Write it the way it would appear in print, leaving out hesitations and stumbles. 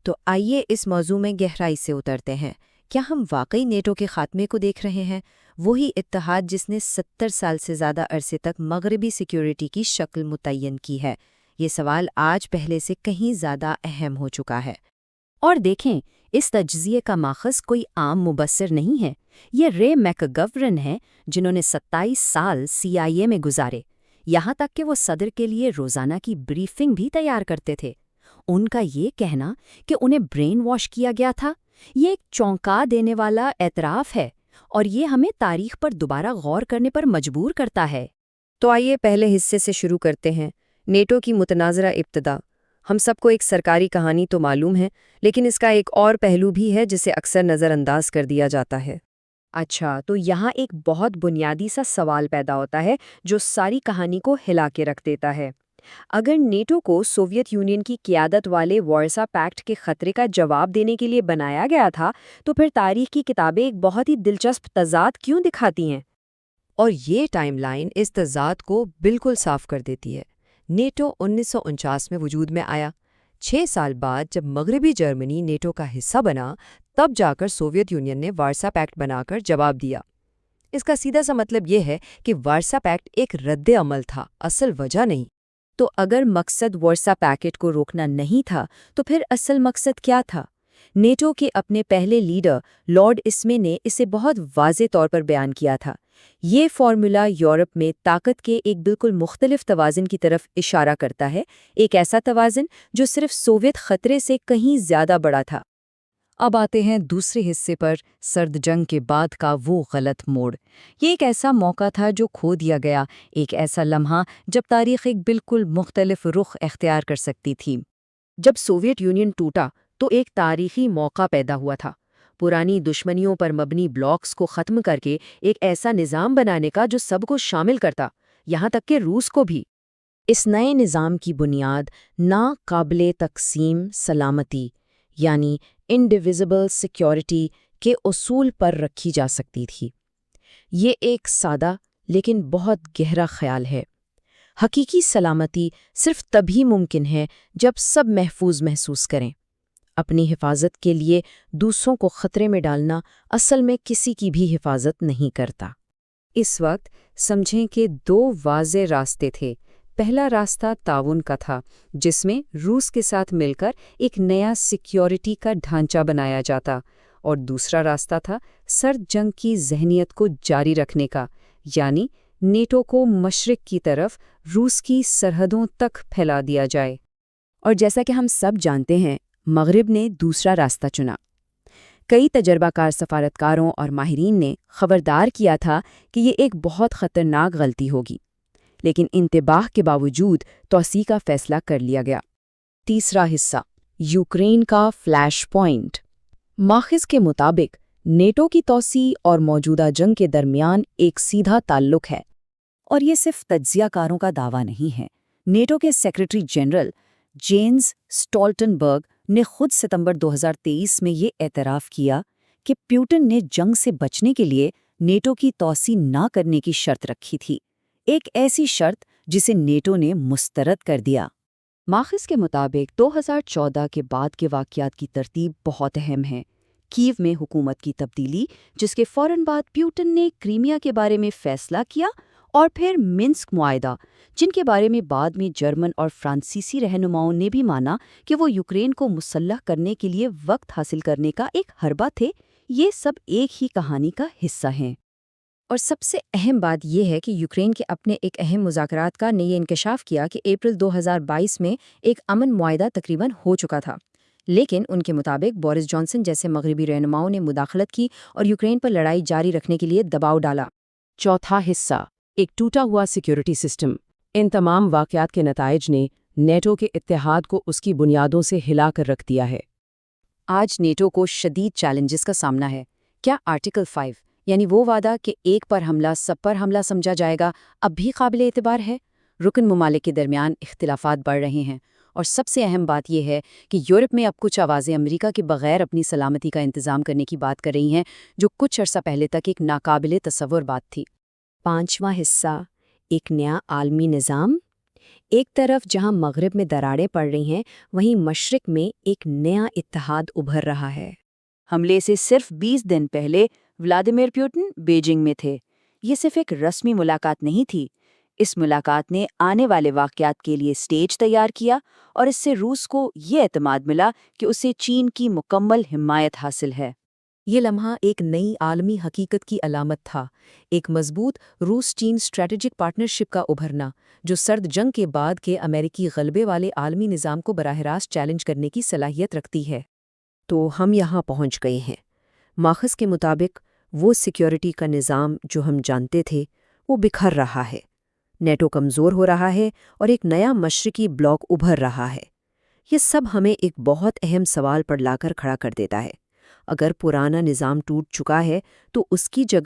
تو آئیے اس موضوع میں گہرائی سے اترتے ہیں۔ کیا ہم واقعی نیٹو کے خاتمے کو دیکھ رہے ہیں؟ وہی اتحاد جس نے 70 سال سے زیادہ عرصے تک مغربی سیکیورٹی کی شکل متعین کی ہے۔ یہ سوال آج پہلے سے کہیں زیادہ اہم ہو چکا ہے۔ اور دیکھیں، اس تجزیے کا ماخذ کوئی عام مبصر نہیں ہے۔ یہ رے میکگورن ہیں، جنہوں نے 27 سال CIA میں گزارے، یہاں تک کہ وہ صدر کے لیے روزانہ کی بریفنگ بھی تیار کرتے تھے۔ ان کا یہ کہنا کہ انہیں برین واش کیا گیا تھا، یہ ایک چونکا دینے والا اعتراف ہے، اور یہ ہمیں تاریخ پر دوبارہ غور کرنے پر مجبور کرتا ہے۔ تو آئیے پہلے حصے سے شروع کرتے ہیں، نیٹو کی متنازعہ ابتدا۔ ہم سب کو ایک سرکاری کہانی تو معلوم ہے، لیکن اس کا ایک اور پہلو بھی ہے جسے اکثر نظر انداز کر دیا جاتا ہے۔ اچھا، تو یہاں ایک بہت بنیادی سا سوال پیدا ہوتا ہے جو ساری کہانی کو ہلا کے رکھ دیتا ہے۔ اگر نیٹو کو سوویت یونین کی قیادت والے وارسا پیکٹ کے خطرے کا جواب دینے کے لیے بنایا گیا تھا، تو پھر تاریخ کی کتابیں ایک بہت ہی دلچسپ تضاد کیوں دکھاتی ہیں؟ اور یہ ٹائم لائن اس تضاد کو بالکل صاف کر دیتی ہے۔ نیٹو 1949 میں وجود میں آیا۔ 6 سال بعد جب مغربی جرمنی نیٹو کا حصہ بنا، تب جا کر سوویت یونین نے وارسا پیکٹ بنا کر جواب دیا۔ اس کا سیدھا سا مطلب یہ ہے کہ وارسا پیکٹ ایک رد عمل تھا، اصل وجہ نہیں۔ تو اگر مقصد وارسا پیکٹ کو روکنا نہیں تھا، تو پھر اصل مقصد کیا تھا؟ نیٹو کے اپنے پہلے لیڈر لارڈ اسمے نے اسے بہت واضح طور پر بیان کیا تھا۔ یہ فارمولا یورپ میں طاقت کے ایک بالکل مختلف توازن کی طرف اشارہ کرتا ہے، ایک ایسا توازن جو صرف سوویت خطرے سے کہیں زیادہ بڑا تھا۔ اب آتے ہیں دوسرے حصے پر، سرد جنگ کے بعد کا وہ غلط موڑ۔ یہ ایک ایسا موقع تھا جو کھو دیا گیا، ایک ایسا لمحہ جب تاریخ ایک بالکل مختلف رخ اختیار کر سکتی تھی۔ جب سوویت یونین ٹوٹا تو ایک تاریخی موقع پیدا ہوا تھا، پرانی دشمنیوں پر مبنی بلاکس کو ختم کر کے ایک ایسا نظام بنانے کا جو سب کو شامل کرتا، یہاں تک کہ روس کو بھی۔ اس نئے نظام کی بنیاد ناقابل تقسیم سلامتی یعنی انڈیویزبل سیکیورٹی کے اصول پر رکھی جا سکتی تھی۔ یہ ایک سادہ لیکن بہت گہرا خیال ہے۔ حقیقی سلامتی صرف تبھی ممکن ہے جب سب محفوظ محسوس کریں۔ اپنی حفاظت کے لیے دوسروں کو خطرے میں ڈالنا اصل میں کسی کی بھی حفاظت نہیں کرتا۔ اس وقت سمجھیں کہ 2 واضح راستے تھے۔ پہلا راستہ تعاون کا تھا، جس میں روس کے ساتھ مل کر ایک نیا سیکیورٹی کا ڈھانچہ بنایا جاتا، اور دوسرا راستہ تھا سرد جنگ کی ذہنیت کو جاری رکھنے کا، یعنی نیٹو کو مشرق کی طرف روس کی سرحدوں تک پھیلا دیا جائے۔ اور جیسا کہ ہم سب جانتے ہیں، مغرب نے دوسرا راستہ چنا۔ کئی تجربہ کار سفارتکاروں اور ماہرین نے خبردار کیا تھا کہ یہ ایک بہت خطرناک غلطی ہوگی، لیکن انتباہ کے باوجود توسیع کا فیصلہ کر لیا گیا۔ تیسرا حصہ، یوکرین کا فلیش پوائنٹ۔ ماخذ کے مطابق نیٹو کی توسیع اور موجودہ جنگ کے درمیان ایک سیدھا تعلق ہے، اور یہ صرف تجزیہ کاروں کا دعویٰ نہیں ہے۔ نیٹو کے سیکریٹری جنرل جینز سٹولٹنبرگ نے خود ستمبر 2023 میں یہ اعتراف کیا کہ پیوٹن نے جنگ سے بچنے کے لیے نیٹو کی توسیع نہ کرنے کی شرط رکھی تھی، ایک ایسی شرط جسے نیٹو نے مسترد کر دیا۔ ماخذ کے مطابق 2014 کے بعد کے واقعات کی ترتیب بہت اہم ہے۔ کیو میں حکومت کی تبدیلی، جس کے فوراً بعد پیوٹن نے کرائمیا کے بارے میں فیصلہ کیا، اور پھر منسک معاہدہ، جن کے بارے میں بعد میں جرمن اور فرانسیسی رہنماؤں نے بھی مانا کہ وہ یوکرین کو مسلح کرنے کے لیے وقت حاصل کرنے کا ایک حربہ تھے، یہ سب ایک ہی کہانی کا حصہ ہیں۔ اور سب سے اہم بات یہ ہے کہ یوکرین کے اپنے ایک اہم مذاکرات کا نے یہ انکشاف کیا کہ اپریل 2022 میں ایک امن معاہدہ تقریباً ہو چکا تھا، لیکن ان کے مطابق بورس جانسن جیسے مغربی رہنماؤں نے مداخلت کی اور یوکرین پر لڑائی جاری رکھنے کے لیے دباؤ ڈالا۔ چوتھا حصہ، ایک ٹوٹا ہوا سیکیورٹی سسٹم۔ ان تمام واقعات کے نتائج نے نیٹو کے اتحاد کو اس کی بنیادوں سے ہلا کر رکھ دیا ہے۔ آج نیٹو کو شدید چیلنجز کا سامنا ہے۔ کیا آرٹیکل 5 یعنی وہ وعدہ کہ ایک پر حملہ سب پر حملہ سمجھا جائے گا اب بھی قابل اعتبار ہے؟ رکن ممالک کے درمیان اختلافات بڑھ رہے ہیں، اور سب سے اہم بات یہ ہے کہ یورپ میں اب کچھ آوازیں امریکہ کے بغیر اپنی سلامتی کا انتظام کرنے کی بات کر رہی ہیں، جو کچھ عرصہ پہلے تک ایک ناقابل تصور بات تھی۔ پانچواں حصہ، ایک نیا عالمی نظام۔ ایک طرف جہاں مغرب میں دراڑیں پڑ رہی ہیں، وہیں مشرق میں ایک نیا اتحاد ابھر رہا ہے۔ حملے سے صرف 20 دن پہلے ولادیمیر پیوٹن بیجنگ میں تھے۔ یہ صرف ایک رسمی ملاقات نہیں تھی، اس ملاقات نے آنے والے واقعات کے لیے سٹیج تیار کیا، اور اس سے روس کو یہ اعتماد ملا کہ اسے چین کی مکمل حمایت حاصل ہے۔ یہ لمحہ ایک نئی عالمی حقیقت کی علامت تھا، ایک مضبوط روس چین اسٹریٹجک پارٹنرشپ کا ابھرنا، جو سرد جنگ کے بعد کے امریکی غلبے والے عالمی نظام کو براہ راست چیلنج کرنے کی صلاحیت رکھتی ہے۔ تو ہم یہاں پہنچ گئے ہیں۔ ماخذ کے مطابق وہ سیکیورٹی کا نظام جو ہم جانتے تھے وہ بکھر رہا ہے، نیٹو کمزور ہو رہا ہے اور ایک نیا مشرقی بلاک ابھر رہا ہے۔ یہ سب ہمیں ایک بہت اہم سوال پر لا کر کھڑا کر دیتا ہے۔ اگر پرانا نظام ٹوٹ چکا ہے تو اس کی جگہ